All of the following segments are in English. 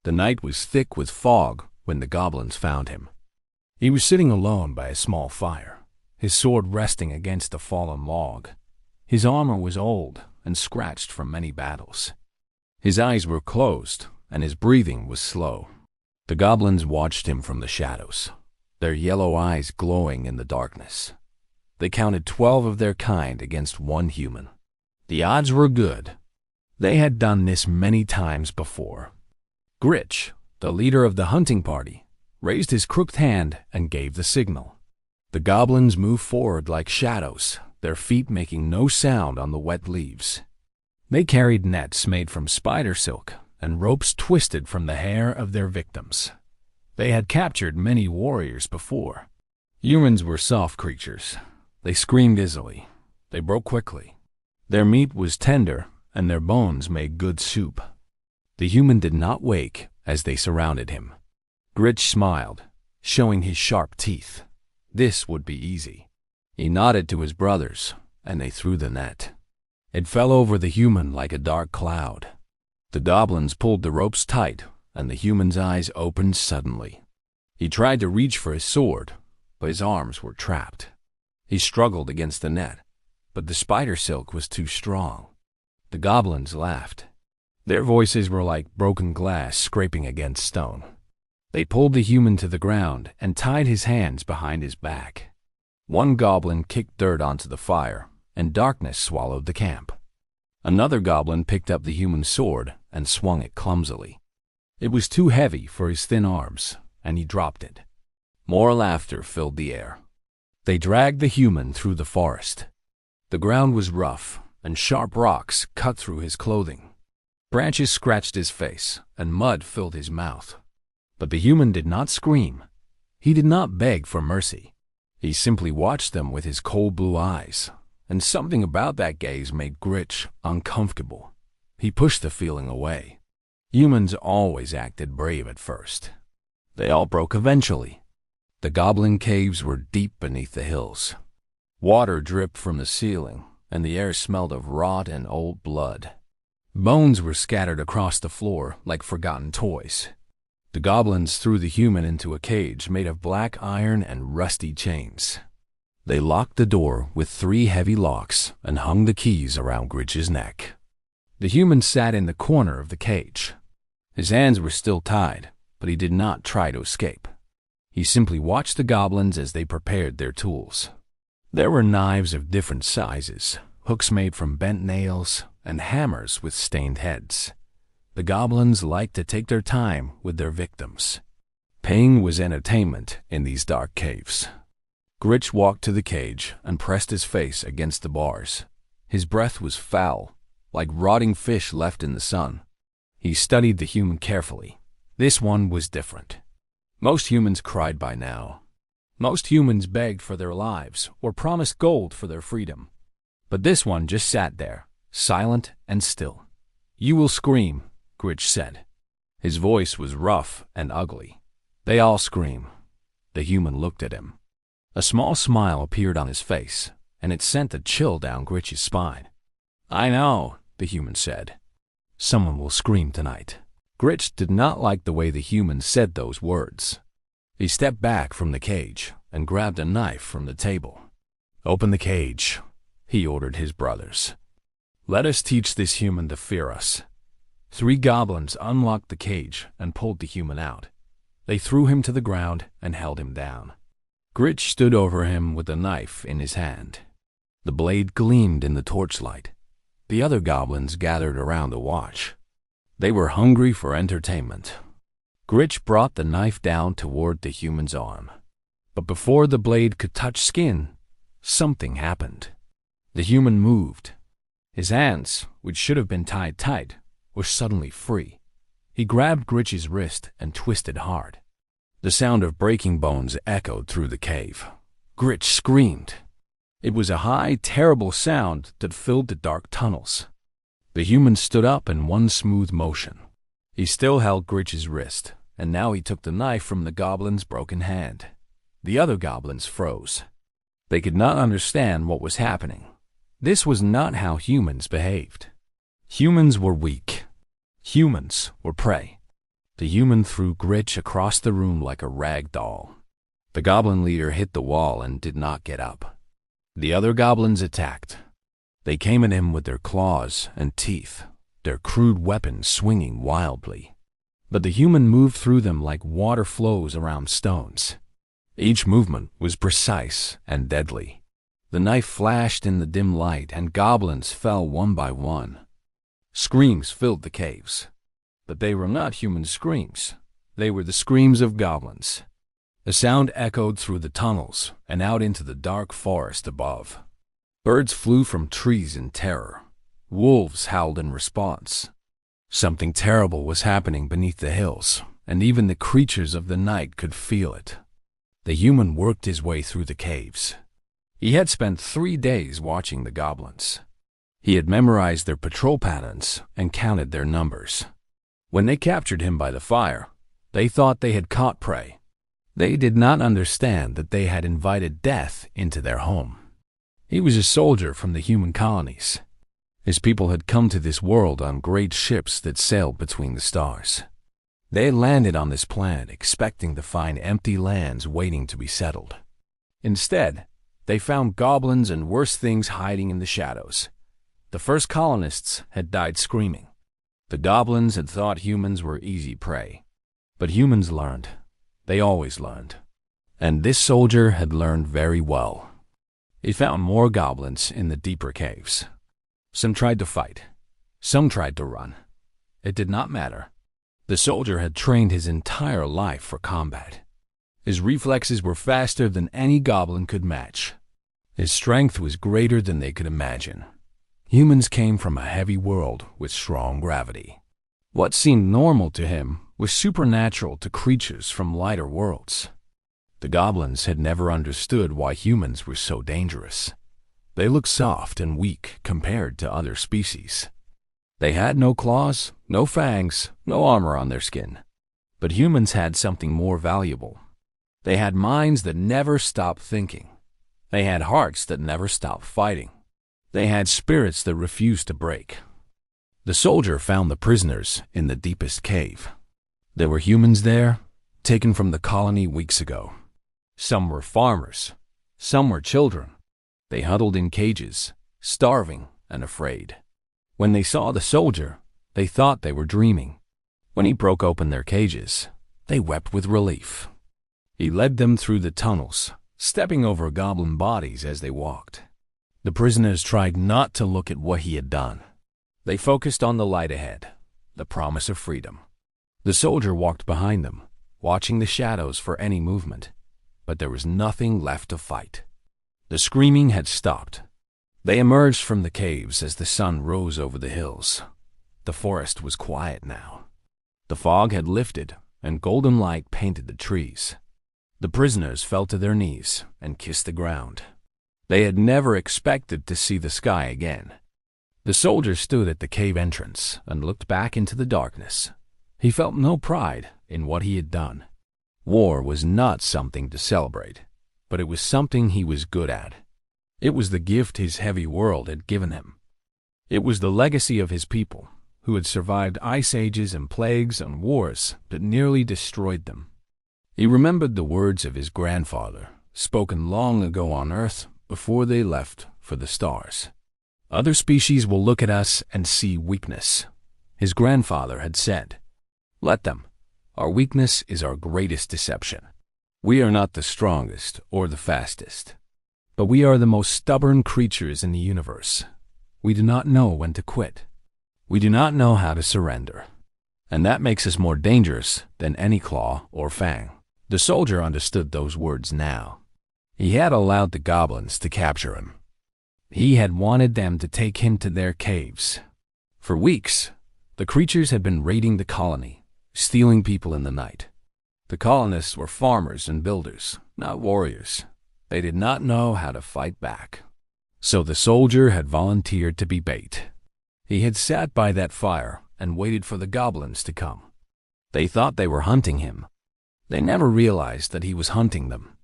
The night was thick with fog when the goblins found him. He was sitting alone by a small fire, his sword resting against a fallen log. His armor was old and scratched from many battles. His eyes were closed, and his breathing was slow. The goblins watched him from the shadows, their yellow eyes glowing in the darkness. They counted 12 of their kind against one human. The odds were good. They had done this many times before. Gritch, the leader of the hunting party, raised his crooked hand and gave the signal. The goblins moved forward like shadows, their feet making no sound on the wet leaves. They carried nets made from spider silk and ropes twisted from the hair of their victims. They had captured many warriors before. Humans were soft creatures. They screamed easily. They broke quickly. Their meat was tender, and their bones made good soup. The human did not wake as they surrounded him. Gritch smiled, showing his sharp teeth. This would be easy. He nodded to his brothers, and they threw the net. It fell over the human like a dark cloud. The goblins pulled the ropes tight, and the human's eyes opened suddenly. He tried to reach for his sword, but his arms were trapped. He struggled against the net, but the spider silk was too strong. The goblins laughed. Their voices were like broken glass scraping against stone. They pulled the human to the ground and tied his hands behind his back. One goblin kicked dirt onto the fire, and darkness swallowed the camp. Another goblin picked up the human sword and swung it clumsily. It was too heavy for his thin arms, and he dropped it. More laughter filled the air. They dragged the human through the forest. The ground was rough, and sharp rocks cut through his clothing. Branches scratched his face, and mud filled his mouth. But the human did not scream. He did not beg for mercy. He simply watched them with his cold blue eyes, and something about that gaze made Gritch uncomfortable. He pushed the feeling away. Humans always acted brave at first. They all broke eventually. The goblin caves were deep beneath the hills. Water dripped from the ceiling, and the air smelled of rot and old blood. Bones were scattered across the floor like forgotten toys. The goblins threw the human into a cage made of black iron and rusty chains. They locked the door with 3 heavy locks and hung the keys around Gritch's neck. The human sat in the corner of the cage. His hands were still tied, but he did not try to escape. He simply watched the goblins as they prepared their tools. There were knives of different sizes, hooks made from bent nails, and hammers with stained heads. The goblins liked to take their time with their victims. Pain was entertainment in these dark caves. Gritch walked to the cage and pressed his face against the bars. His breath was foul, like rotting fish left in the sun. He studied the human carefully. This one was different. Most humans cried by now. Most humans begged for their lives or promised gold for their freedom. But this one just sat there, silent and still. "You will scream," Gritch said. His voice was rough and ugly. They all screamed. The human looked at him. A small smile appeared on his face, and it sent a chill down Gritch's spine. "I know," the human said. "Someone will scream tonight." Gritch did not like the way the human said those words. He stepped back from the cage and grabbed a knife from the table. "Open the cage," he ordered his brothers. "Let us teach this human to fear us." 3 goblins unlocked the cage and pulled the human out. They threw him to the ground and held him down. Gritch stood over him with the knife in his hand. The blade gleamed in the torchlight. The other goblins gathered around to watch. They were hungry for entertainment. Gritch brought the knife down toward the human's arm. But before the blade could touch skin, something happened. The human moved. His hands, which should have been tied tight, were suddenly free. He grabbed Gritch's wrist and twisted hard. The sound of breaking bones echoed through the cave. Gritch screamed. It was a high, terrible sound that filled the dark tunnels. The human stood up in one smooth motion. He still held Gritch's wrist, and now he took the knife from the goblin's broken hand. The other goblins froze. They could not understand what was happening. This was not how humans behaved. Humans were weak. Humans were prey. The human threw Gritch across the room like a rag doll. The goblin leader hit the wall and did not get up. The other goblins attacked. They came at him with their claws and teeth, their crude weapons swinging wildly. But the human moved through them like water flows around stones. Each movement was precise and deadly. The knife flashed in the dim light, and goblins fell one by one. Screams filled the caves. But they were not human screams. They were the screams of goblins. The sound echoed through the tunnels and out into the dark forest above. Birds flew from trees in terror. Wolves howled in response. Something terrible was happening beneath the hills, and even the creatures of the night could feel it. The human worked his way through the caves. He had spent 3 days watching the goblins. He had memorized their patrol patterns and counted their numbers. When they captured him by the fire, they thought they had caught prey. They did not understand that they had invited death into their home. He was a soldier from the human colonies. His people had come to this world on great ships that sailed between the stars. They had landed on this planet expecting to find empty lands waiting to be settled. Instead, they found goblins and worse things hiding in the shadows. The first colonists had died screaming. The goblins had thought humans were easy prey. But humans learned. They always learned. And this soldier had learned very well. He found more goblins in the deeper caves. Some tried to fight. Some tried to run. It did not matter. The soldier had trained his entire life for combat. His reflexes were faster than any goblin could match. His strength was greater than they could imagine. Humans came from a heavy world with strong gravity. What seemed normal to him was supernatural to creatures from lighter worlds. The goblins had never understood why humans were so dangerous. They looked soft and weak compared to other species. They had no claws, no fangs, no armor on their skin. But humans had something more valuable. They had minds that never stopped thinking. They had hearts that never stopped fighting. They had spirits that refused to break. The soldier found the prisoners in the deepest cave. There were humans there, taken from the colony weeks ago. Some were farmers. Some were children. They huddled in cages, starving and afraid. When they saw the soldier, they thought they were dreaming. When he broke open their cages, they wept with relief. He led them through the tunnels, stepping over goblin bodies as they walked. The prisoners tried not to look at what he had done. They focused on the light ahead, the promise of freedom. The soldier walked behind them, watching the shadows for any movement, but there was nothing left to fight. The screaming had stopped. They emerged from the caves as the sun rose over the hills. The forest was quiet now. The fog had lifted, and golden light painted the trees. The prisoners fell to their knees and kissed the ground. They had never expected to see the sky again. The soldier stood at the cave entrance and looked back into the darkness. He felt no pride in what he had done. War was not something to celebrate, but it was something he was good at. It was the gift his heavy world had given him. It was the legacy of his people, who had survived ice ages and plagues and wars that nearly destroyed them. He remembered the words of his grandfather, spoken long ago on Earth before they left for the stars. Other species will look at us and see weakness. His grandfather had said, "Let them. Our weakness is our greatest deception. We are not the strongest or the fastest, but we are the most stubborn creatures in the universe. We do not know when to quit. We do not know how to surrender. And that makes us more dangerous than any claw or fang." The soldier understood those words now. He had allowed the goblins to capture him. He had wanted them to take him to their caves. For weeks, the creatures had been raiding the colony, stealing people in the night. The colonists were farmers and builders, not warriors. They did not know how to fight back. So the soldier had volunteered to be bait. He had sat by that fire and waited for the goblins to come. They thought they were hunting him. They never realized that he was hunting them.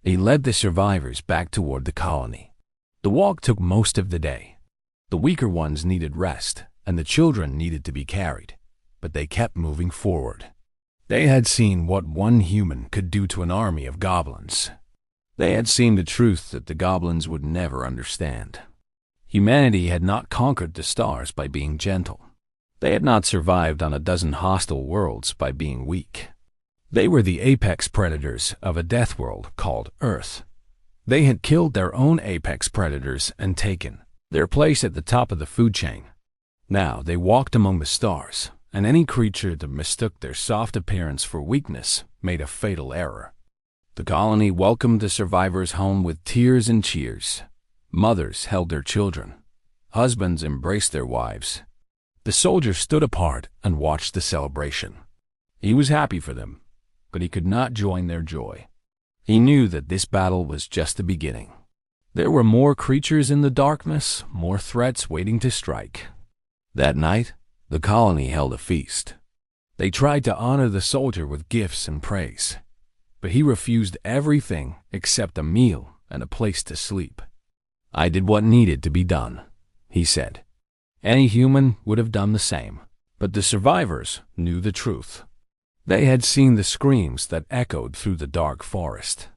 He led the survivors back toward the colony. The walk took most of the day. The weaker ones needed rest, and the children needed to be carried, but they kept moving forward. They had seen what one human could do to an army of goblins. They had seen the truth that the goblins would never understand. Humanity had not conquered the stars by being gentle. They had not survived on a dozen hostile worlds by being weak. They were the apex predators of a death world called Earth. They had killed their own apex predators and taken their place at the top of the food chain. Now they walked among the stars, and any creature that mistook their soft appearance for weakness made a fatal error. The colony welcomed the survivors home with tears and cheers. Mothers held their children. Husbands embraced their wives. The soldier stood apart and watched the celebration. He was happy for them, but he could not join their joy. He knew that this battle was just the beginning. There were more creatures in the darkness, more threats waiting to strike. That night, the colony held a feast. They tried to honor the soldier with gifts and praise, but he refused everything except a meal and a place to sleep. "I did what needed to be done," he said. Any human would have done the same, but the survivors knew the truth. They had seen the screams that echoed through the dark forest.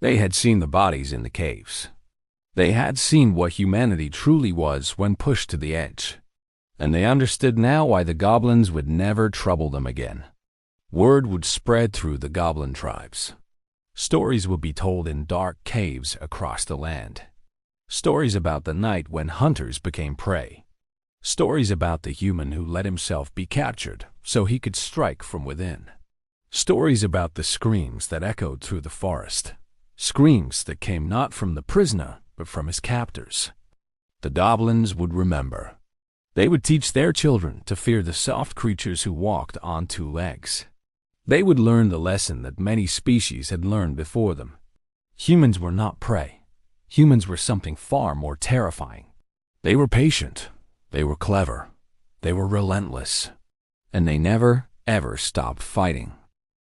They had seen the bodies in the caves. They had seen what humanity truly was when pushed to the edge, and they understood now why the goblins would never trouble them again. Word would spread through the goblin tribes. Stories would be told in dark caves across the land. Stories about the night when hunters became prey. Stories about the human who let himself be captured so he could strike from within. Stories about the screams that echoed through the forest. Screams that came not from the prisoner, but from his captors. The goblins would remember. They would teach their children to fear the soft creatures who walked on two legs. They would learn the lesson that many species had learned before them. Humans were not prey. Humans were something far more terrifying. They were patient. They were clever. They were relentless. And they never, ever stopped fighting